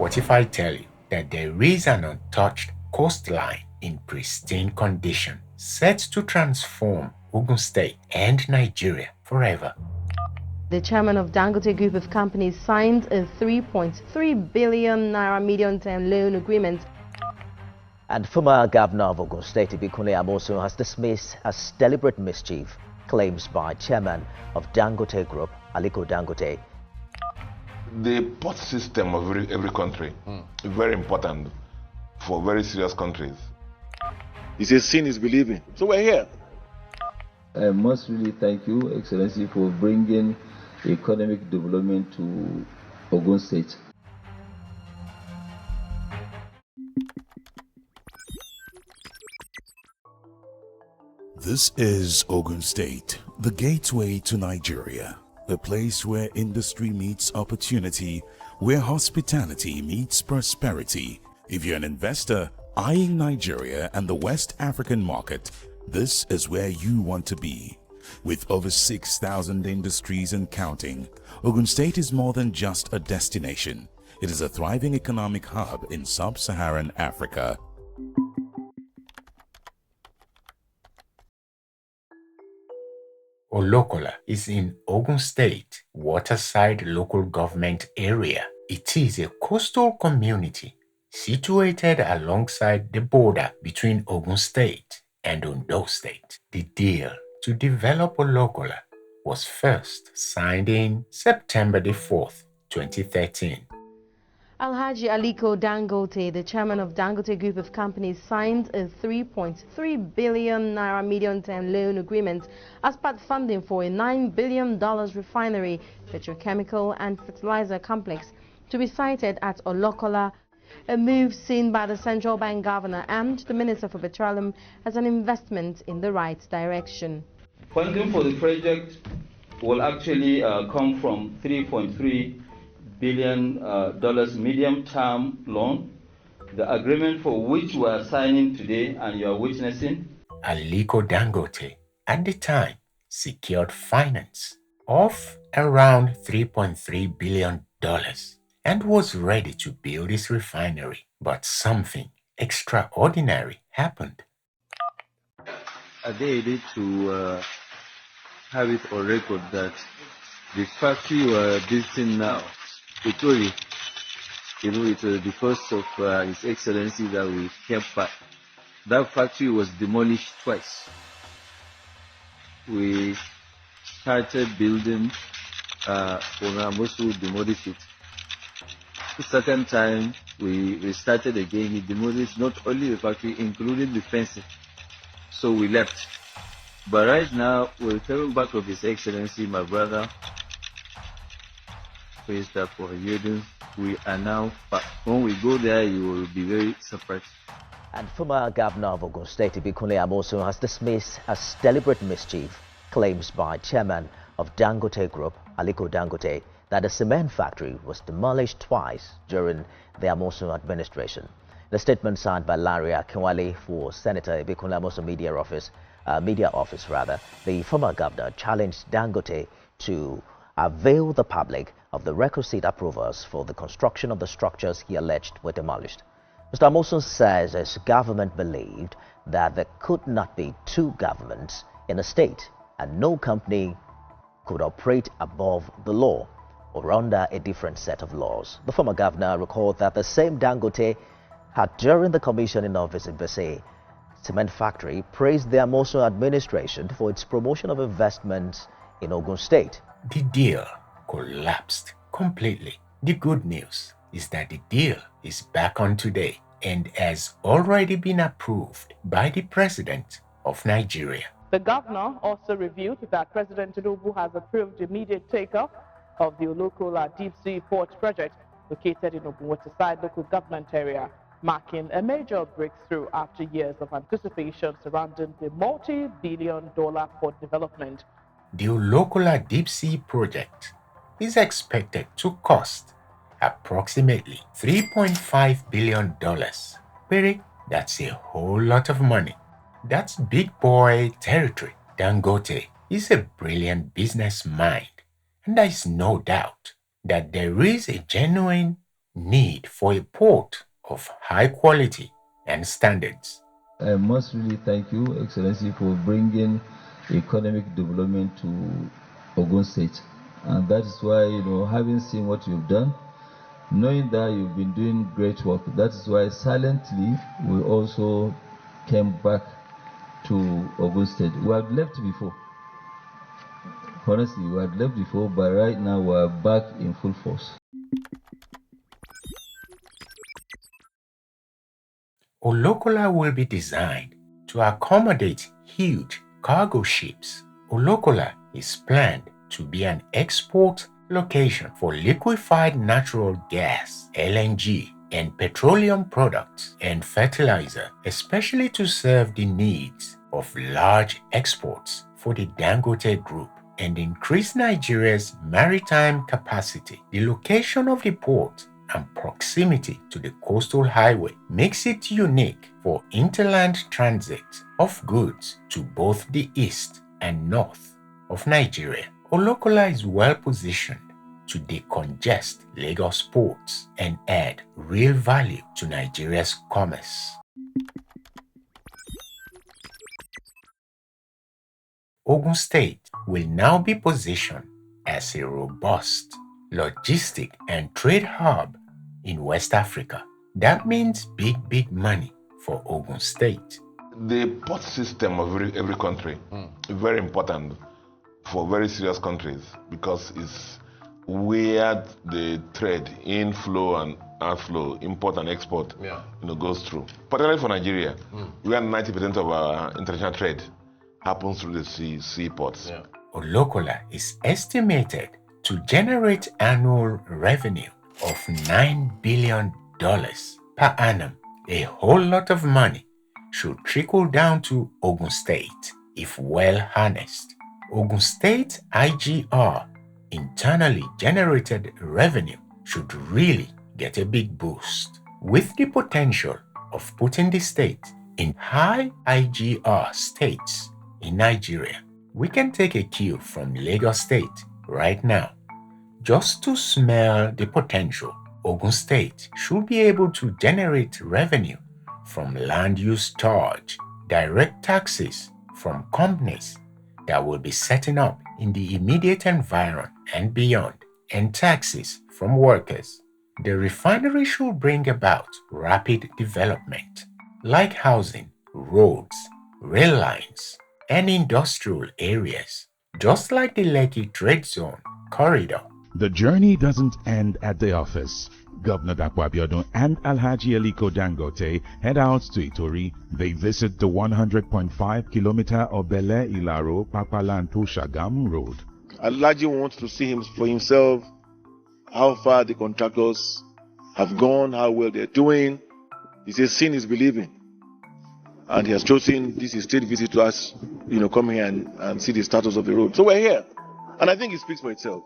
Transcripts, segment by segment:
What if I tell you that there is an untouched coastline in pristine condition, set to transform Ogun State and Nigeria forever? The chairman of Dangote Group of Companies signed a 3.3 billion naira medium-term loan agreement. And former governor of Ogun State, Ibikunle Amosun, has dismissed as deliberate mischief claims by chairman of Dangote Group, Aliko Dangote. The port system of every country is very important for very serious countries. He says seeing is believing. So we're here. I must really thank you, Excellency, for bringing economic development to Ogun State. This is Ogun State, the gateway to Nigeria, a place where industry meets opportunity, where hospitality meets prosperity. If you're an investor eyeing Nigeria and the West African market, this is where you want to be. With over 6,000 industries and counting, Ogun State is more than just a destination. It is a thriving economic hub in sub-Saharan Africa. Olokola is in Ogun State, waterside local government area. It is a coastal community situated alongside the border between Ogun State and Ondo State. The deal to develop Olokola was first signed in September the 4th, 2013. Alhaji Aliko Dangote, the chairman of Dangote Group of Companies, signed a 3.3 billion naira medium-term loan agreement as part funding for a $9 billion refinery, petrochemical and fertilizer complex to be sited at Olokola, a move seen by the central bank governor and the minister for petroleum as an investment in the right direction. Funding for the project will actually come from $3.3 billion medium-term loan, the agreement for which we are signing today and you are witnessing. Aliko Dangote, at the time, secured finance of around $3.3 billion and was ready to build his refinery. But something extraordinary happened. Are they able to have it on record that the factory we are building now, Victoria, it was the first of His Excellency that we came back. That factory was demolished twice. We started building, Onamosu demolished it. The second time we started again, he demolished not only the factory, including the fencing. So we left. But right now, we're coming back of His Excellency, my brother, Minister for Yedun. We are now back. When we go there, you will be very surprised. And former governor of Ogun State, Ibikunle Amosun, has dismissed as deliberate mischief claims by chairman of Dangote Group, Aliko Dangote, that the cement factory was demolished twice during the Amosun administration. The statement signed by Larry Akinwale for Senator Ibikunle Amosun media office, the former governor challenged Dangote to avail the public of the requisite approvals for the construction of the structures he alleged were demolished. Mr. Amosun says his government believed that there could not be two governments in a state and no company could operate above the law or under a different set of laws. The former governor recalled that the same Dangote had, during the commissioning of his Ibese cement factory, praised the Amosun administration for its promotion of investments in Ogun State. The deal collapsed completely. The good news is that the deal is back on today and has already been approved by the President of Nigeria. The governor also revealed that President Tinubu has approved immediate takeoff of the Olokola Deep Sea Port project located in Ogun State local government area, marking a major breakthrough after years of anticipation surrounding the multi-billion-dollar port development. The Olokola Deep Sea project is expected to cost approximately $3.5 billion. Really, that's a whole lot of money. That's big boy territory. Dangote is a brilliant business mind, and there is no doubt that there is a genuine need for a port of high quality and standards. I must really thank you, Excellency, for bringing economic development to Ogun State. And that is why, having seen what you've done, knowing that you've been doing great work, that is why silently we also came back to Ogun State. We had left before. Honestly, we had left before, but right now we're back in full force. Olokola will be designed to accommodate huge cargo ships. Olokola is planned to be an export location for liquefied natural gas, LNG, and petroleum products and fertilizer, especially to serve the needs of large exports for the Dangote Group and increase Nigeria's maritime capacity. The location of the port and proximity to the coastal highway makes it unique for interland transit of goods to both the east and north of Nigeria. Olokola is well positioned to decongest Lagos ports and add real value to Nigeria's commerce. Ogun State will now be positioned as a robust logistic and trade hub in West Africa. That means big money for Ogun State. The port system of every country is very important for very serious countries because it's where the trade inflow and outflow, import and export, goes through. Particularly for Nigeria, where 90% of our international trade happens through the seaports. Olokola is estimated to generate annual revenue of $9 billion per annum. A whole lot of money should trickle down to Ogun State if well harnessed. Ogun State IGR, internally generated revenue, should really get a big boost, with the potential of putting the state in high IGR states in Nigeria. We can take a cue from Lagos State right now. Just to smell the potential, Ogun State should be able to generate revenue from land use charge, direct taxes from companies that will be setting up in the immediate environment and beyond, and taxes from workers. The refinery should bring about rapid development, like housing, roads, rail lines, and industrial areas, just like the Lekki Trade Zone corridor. The journey doesn't end at the office. Governor Dapo Abiodun and Alhaji Aliko Dangote head out to Itori. They visit the 100.5-kilometer Obele Ilaro Papalanto Shagam road. Alhaji wants to see him for himself, how far the contractors have gone, how well they're doing. He says seeing is believing. And he has chosen this state visit to us, come here and see the status of the road. So we're here. And I think it speaks for itself.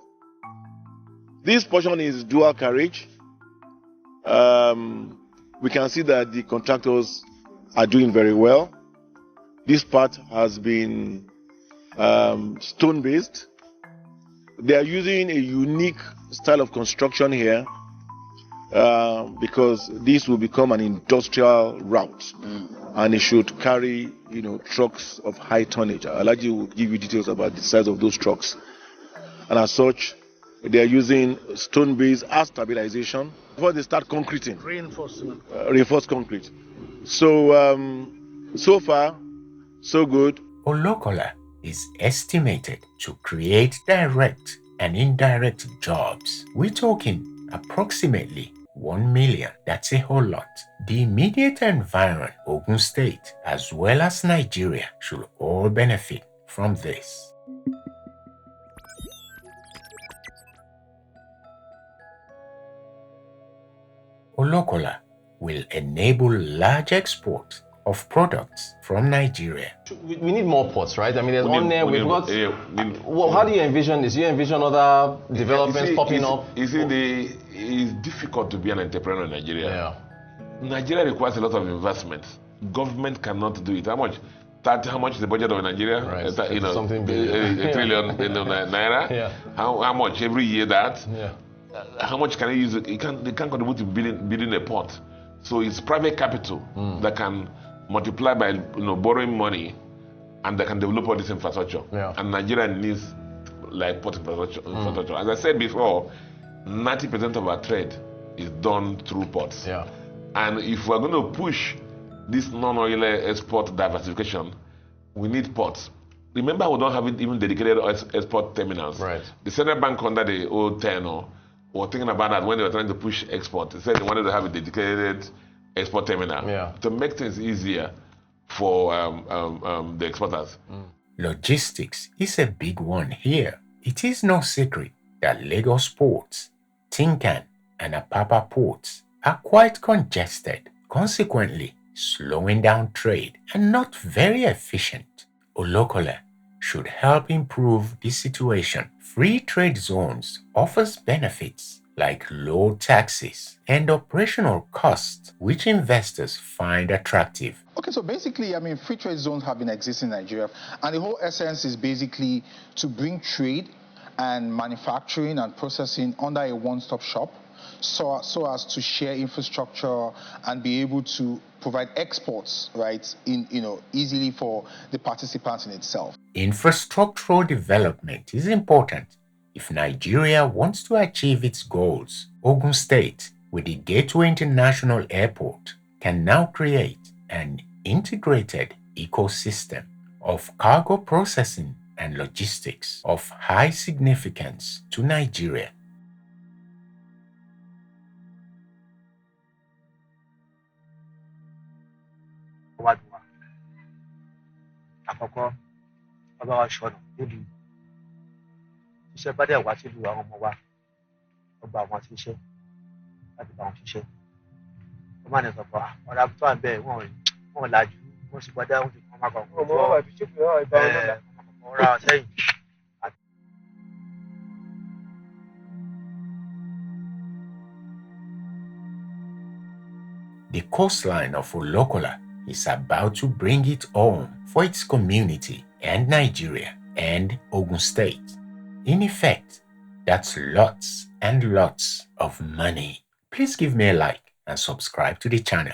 This portion is dual carriage. We can see that the contractors are doing very well. This part has been stone-based. They are using a unique style of construction here because this will become an industrial route, and it should carry, trucks of high tonnage. Alhaji will give you details about the size of those trucks, and as such, they are using stone-based as stabilization before they start concreting. Reinforced concrete. So, so far, so good. Olokola is estimated to create direct and indirect jobs. We're talking approximately 1 million. That's a whole lot. The immediate environment, Ogun State, as well as Nigeria, should all benefit from this. Olokola will enable large export of products from Nigeria. We need more ports, right? I mean, there's one there, we've got... Well, how do you envision this? Do you envision other developments popping up? It's difficult to be an entrepreneur in Nigeria. Yeah. Nigeria requires a lot of investment. Government cannot do it. How much is the budget of Nigeria? Right. Something billion. $1 trillion naira. Yeah. How much every year that? Yeah. how much can they use? They can't contribute to building a port. So it's private capital that can multiply by borrowing money, and they can develop all this infrastructure. Yeah. And Nigeria needs like port infrastructure. As I said before, 90% of our trade is done through ports. Yeah. And if we're going to push this non-oil export diversification, we need ports. Remember, we don't have even dedicated export terminals. Right. The Central Bank under the old tenor were thinking about that when they were trying to push export. They said they wanted to have a dedicated export terminal to make things easier for the exporters. Logistics is a big one here. It is no secret that Lagos ports, Tinkan, and Apapa ports are quite congested, consequently slowing down trade and not very efficient. Olokola should help improve this situation. Free trade zones offers benefits like low taxes and operational costs, which investors find attractive. Okay, so basically, free trade zones have been existing in Nigeria, and the whole essence is basically to bring trade and manufacturing and processing under a one-stop shop, so as to share infrastructure and be able to provide exports, right, easily for the participants in itself. Infrastructural development is important if Nigeria wants to achieve its goals. Ogun State, with the Gateway International Airport, can now create an integrated ecosystem of cargo processing and logistics of high significance to Nigeria. Àkọ́kọ́ ọba wa ṣọnà nílùú iṣẹ́ bá dẹ̀ wá sílùú àwọn ọmọ wa ọba àwọn àti iṣẹ́ láti bá wọn ṣiṣẹ́ wọ́n máa ní sọ̀pọ̀ ọ̀rọ̀ àbútọ́ àbẹ̀ wọ́n làjú wọ́n sì gbọ́dá wọ́n sì kọ́ máa kọ́ ọ̀rọ̀ sẹ́yìn. The coastline of Olokola is about to bring it home for its community and Nigeria and Ogun State. In effect, that's lots and lots of money. Please give me a like and subscribe to the channel.